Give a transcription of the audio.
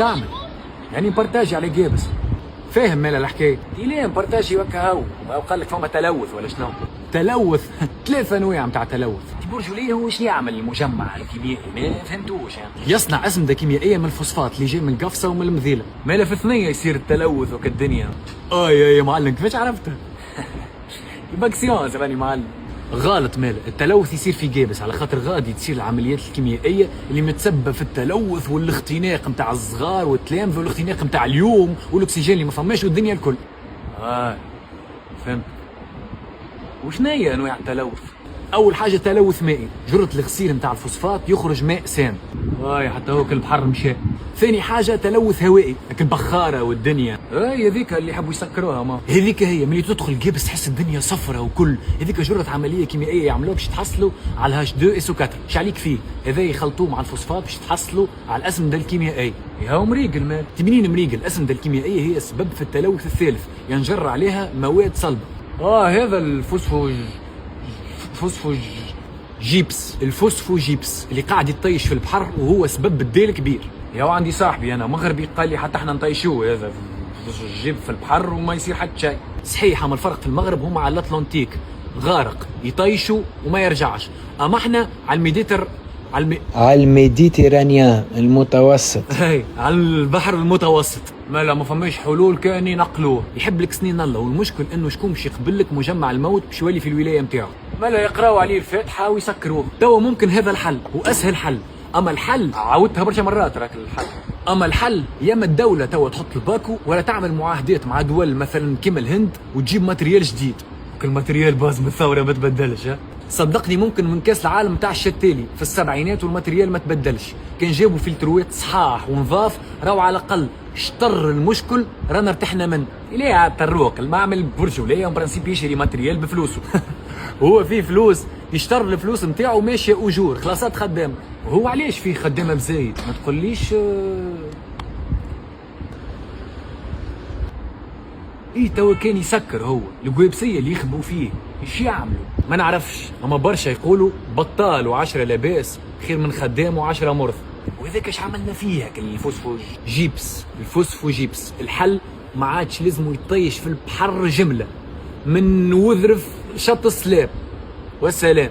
تعمل؟ يعني بارتاجي على جابس. فاهم مال الحكايه؟ ليه بارتاجي وكا هو قال لك فما تلوث ولا شنو؟ تلوث؟ ثلاث انواع نتاع تلوث. برجوليه هو ايش يعمل المجمع الكيميائي؟ ما فهمتوش يعني. يصنع اسمده كيميائيه من الفوسفات اللي جاي من القفصه ومن المذيله. مالا في ثنيه يصير التلوث وكالدنيا. يا معلم كيفاش عرفتها؟ يبقى سيونس راني معلم. غلط مال، التلوث يصير في جابس على خاطر غادي تصير العمليات الكيميائيه اللي متسببه في التلوث والاختناق نتاع الصغار والتلامذه والاختناق نتاع اليوم والاكسجين اللي ما فماش والدنيا الكل. فهمت. وشنيا انواع التلوث؟ اول حاجه تلوث مائي، جرة الغسيل نتاع الفوسفات يخرج ماء سام. حتى هو البحر مشى. ثاني حاجه تلوث هوائي، لكن البخاره والدنيا. هذيك اللي يحبوا يسكروها ما. هذيك هي ملي تدخل جابس تحس الدنيا صفرة وكل، هذيك جرة عمليه كيميائيه يعملوها باش تحصلوا على الهاش 2 اس 4. اش عليك فيه؟ هذا يخلطوه مع الفوسفات باش تحصلوا على الاسمده الكيميائيه. يا مريقل مال. تبنين مريقل، الاسمده الكيميائيه هي السبب في التلوث الثالث، ينجر عليها مواد صلبه. هذا الفوسفوجيبس اللي قاعد يطيش في البحر وهو سبب الديل كبير. عندي صاحبي انا مغربي قال لي حتى احنا نطيشوه هذا الجيب في البحر وما يصير حتى شيء. صحيح، اما الفرق في المغرب هما على الاطلنطيك غارق يطيشوا وما يرجعش، اما احنا على على الميديترانيان المتوسط. على البحر المتوسط. ما فماش حلول كان ينقلوه. يحب لك سنين الله، والمشكل انه شكون باش يقبل لك مجمع الموت باش يولي في الولايه نتاعو. لا يقراو عليه الفاتحه ويسكروه. توا ممكن هذا الحل واسهل حل، اما الحل عاودتها برشا مرات راك الحل. اما الحل يا اما الدوله توا تحط الباكو ولا تعمل معاهدات مع دول مثلا كيما الهند وتجيب ماتريال جديد. كل ماتريال باز من الثوره ما تبدلش. صدقني ممكن من كاس العالم تاع الشتالي في السبعينات والماتريال ما تبدلش، كان جابوا فلتروات صحاح ونظاف راهو على الاقل شطر المشكل رانا ارتحنا منه. ليه عاد طروق المعمل برجوليه برانسيب يشري ماتريال بفلوسه. هو فيه فلوس يشتر الفلوس نتاعو ماشيه اجور خلاصات خدام. وهو علاش فيه خدامه بزايد؟ ما تقوليش توا كان يسكر هو القويبسيه اللي يخبوا فيه ايش يعملوا ما نعرفش، اما برشا يقولوا بطال و10 لاباس خير من خدام و10 مرض. وهذاك اش عملنا فيه هاك الفوسفوجيبس. الحل ما عادش لازم يطيش في البحر جمله من وذرف شط السلاب. والسلام.